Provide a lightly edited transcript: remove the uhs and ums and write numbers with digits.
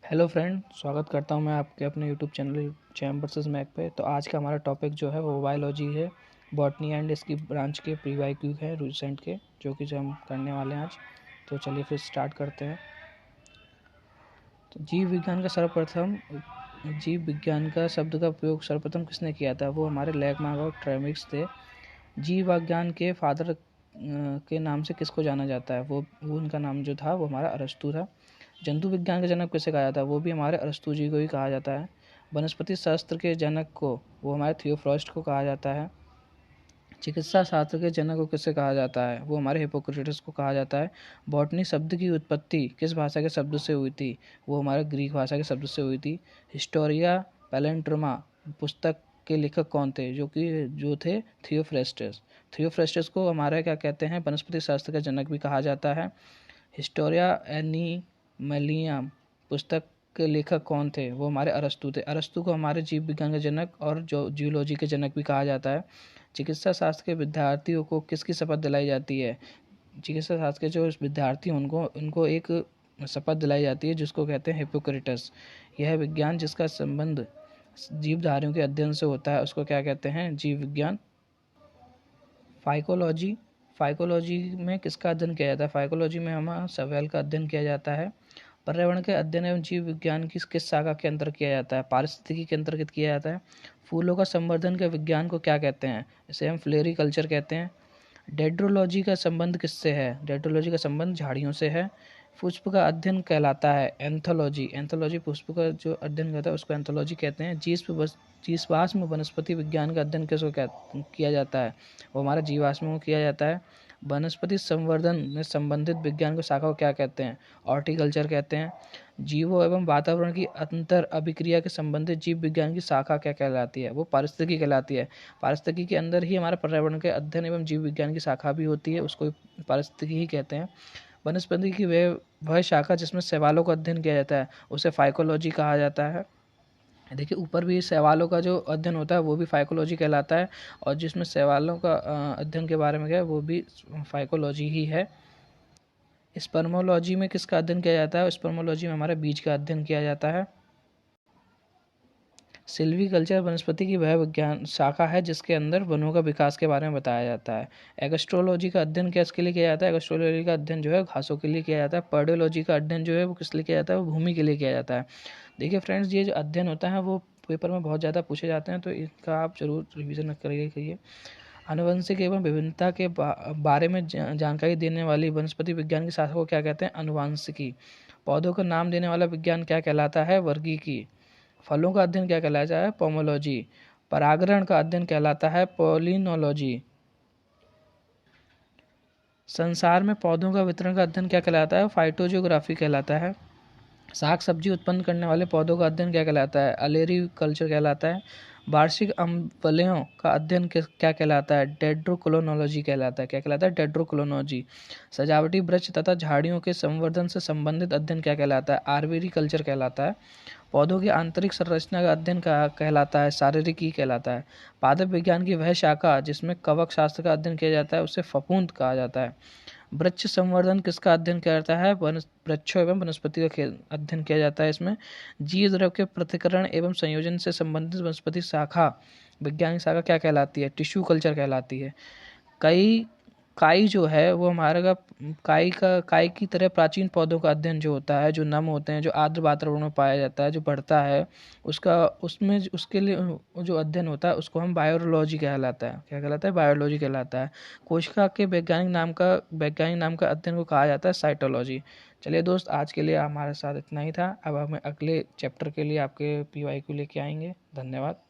Hello friend, स्वागत करता हूं मैं आपके अपने यूट्यूब चैनल चैम वर्सेस मैक पे। तो आज का हमारा टॉपिक जो है वो बायोलॉजी है, बॉटनी एंड इसकी ब्रांच के प्री वाईक्यू है रिसेंट के, जो हम करने वाले हैं आज। तो चलिए फिर स्टार्ट करते हैं। तो जीव विज्ञान का सर्वप्रथम जीव विज्ञान का शब्द का उपयोग सर्वप्रथम किसने किया था? वो हमारे लैकमार्क और ट्रेमिक्स थे। जीव विज्ञान के फादर के नाम से किसको जाना जाता है? वो उनका नाम जो था वो हमारा अरस्तू था। जंतु विज्ञान का जनक किसे कहा जाता है? वो भी हमारे अरस्तू जी को ही कहा जाता है। वनस्पति शास्त्र के जनक को वो हमारे थियोफ्रास्ट को कहा जाता है। चिकित्सा शास्त्र के जनक को किसे कहा जाता है? वो हमारे हिप्पोक्रेटस को कहा जाता है। बॉटनी शब्द की उत्पत्ति किस भाषा के शब्द से हुई थी? वो हमारे ग्रीक भाषा के शब्द से हुई थी। हिस्टोरिया पैलेंड्रोमा पुस्तक के लेखक कौन थे? जो थे थियोफ्रेस्टस। थियोफ्रेस्टस को हमारे क्या कहते हैं? वनस्पति शास्त्र का जनक भी कहा जाता है। हिस्टोरिया एनिमलियम पुस्तक के लेखक कौन थे? वो हमारे अरस्तू थे। अरस्तू को हमारे जीव विज्ञान के जनक और जो जियोलॉजी के जनक भी कहा जाता है। चिकित्सा शास्त्र के विद्यार्थियों को किसकी शपथ दिलाई जाती है? चिकित्सा शास्त्र के जो विद्यार्थी उनको एक शपथ दिलाई जाती है जिसको कहते हैं हिप्पोक्रेटस। यह विज्ञान जिसका संबंध जीवधारियों के अध्ययन से होता है उसको क्या कहते हैं? जीव विज्ञान। फाइकोलॉजी में किसका अध्ययन किया जाता है? फाइकोलॉजी में हमारा सवाल का अध्ययन किया जाता है। पर्यावरण के अध्ययन एवं जीव विज्ञान की किस शाखा के अंतर किया जाता है? पारिस्थितिकी के अंतर्गत किया जाता है। फूलों का संवर्धन के विज्ञान को क्या कहते हैं? इसे हम फ्लोरिकल्चर कहते हैं। डेंड्रोलॉजी का संबंध किससे है? डेंड्रोलॉजी का संबंध झाड़ियों से है। पुष्प का अध्ययन कहलाता है एंथोलॉजी। एंथोलॉजी पुष्प का जो अध्ययन करता है उसको एंथोलॉजी कहते हैं। जीवाश्म वनस्पति विज्ञान का अध्ययन किसको किया जाता है? वो हमारा जीवाश्मों को किया जाता है। वनस्पति संवर्धन में संबंधित विज्ञान को शाखा को क्या कहते हैं? हॉर्टिकल्चर कहते हैं। जीवों एवं वातावरण की अंतर अभिक्रिया के संबंधित जीव विज्ञान की शाखा क्या कहलाती है? वो पारिस्थितिकी कहलाती है। पारिस्थितिकी के अंदर ही हमारा पर्यावरण के अध्ययन एवं जीव विज्ञान की शाखा भी होती है, उसको पारिस्थितिकी ही कहते हैं। वनस्पति की वह शाखा जिसमें शैवालों का अध्ययन किया जाता है उसे फाइकोलॉजी कहा जाता है। देखिए ऊपर भी शैवालों का जो अध्ययन होता है वो भी फाइकोलॉजी कहलाता है, और जिसमें शैवालों का अध्ययन के बारे में क्या है वो भी फाइकोलॉजी ही है। स्पर्मोलॉजी में किसका अध्ययन किया जाता है? स्पर्मोलॉजी में हमारे बीज का अध्ययन किया जाता है। सिल्वीकल्चर वनस्पति की वह विज्ञान शाखा है जिसके अंदर वनों का विकास के बारे में बताया जाता है। एगस्ट्रोलॉजी का अध्ययन किसके लिए किया जाता है? एगस्ट्रोलॉजी का अध्ययन जो है घासों के लिए किया जाता है। पर्डियोलॉजी का अध्ययन जो है वो किस लिए किया जाता है? वो भूमि के लिए किया जाता है। देखिए फ्रेंड्स, ये जो अध्ययन होता है वो पेपर में बहुत ज़्यादा पूछे जाते हैं, तो इनका आप जरूर रिविजन करिए। आनुवंशिक एवं विभिन्नता के बारे में जानकारी देने वाली वनस्पति विज्ञान की शाखा को क्या कहते हैं? अनुवांशिकी। पौधों का नाम देने वाला विज्ञान क्या कहलाता है? वर्गीकी। फलों का अध्ययन क्या कहलाता है? पोमोलॉजी। परागण का अध्ययन कहलाता है पोलिनोलॉजी। संसार में पौधों का वितरण का अध्ययन क्या कहलाता है? फाइटोजियोग्राफी कहलाता है। साग सब्जी उत्पन्न करने वाले पौधों का अध्ययन क्या कहलाता है? अलेरी कल्चर कहलाता है। वार्षिक अम्लवलयों का अध्ययन क्या कहलाता है? डेंड्रोक्रोनोलॉजी कहलाता है। क्या कहलाता है? डेंड्रोक्रोनोलॉजी। सजावटी वृक्ष तथा झाड़ियों के संवर्धन से संबंधित अध्ययन क्या कहलाता है? आर्बोरी कल्चर कहलाता है। पौधों की आंतरिक संरचना का अध्ययन कहलाता है शारीरिकी कहलाता है। पादप विज्ञान की वह शाखा जिसमें कवक शास्त्र का अध्ययन किया जाता है उसे फफूंद कहा जाता है। वृक्ष संवर्धन किसका अध्ययन करता है? वृक्षों एवं वनस्पति का अध्ययन किया जाता है। इसमें जीव द्रव के पृथक्करण एवं संयोजन से संबंधित वनस्पति शाखा वैज्ञानिक शाखा क्या कहलाती है? टिश्यू कल्चर कहलाती है। काई जो है वो हमारा काई की तरह प्राचीन पौधों का अध्ययन जो होता है, जो नम होते हैं, जो आर्द्र वातावरण में पाया जाता है, जो बढ़ता है, उसके लिए जो अध्ययन होता है उसको हम बायोलॉजी कहलाता है। क्या कहलाता है? बायोलॉजी कहलाता है। कोशिका के वैज्ञानिक नाम का अध्ययन को कहा जाता है साइटोलॉजी। चलिए दोस्त, आज के लिए हमारे साथ इतना ही था। अब हमें अगले चैप्टर के लिए आपके PYQ लेके आएंगे। धन्यवाद।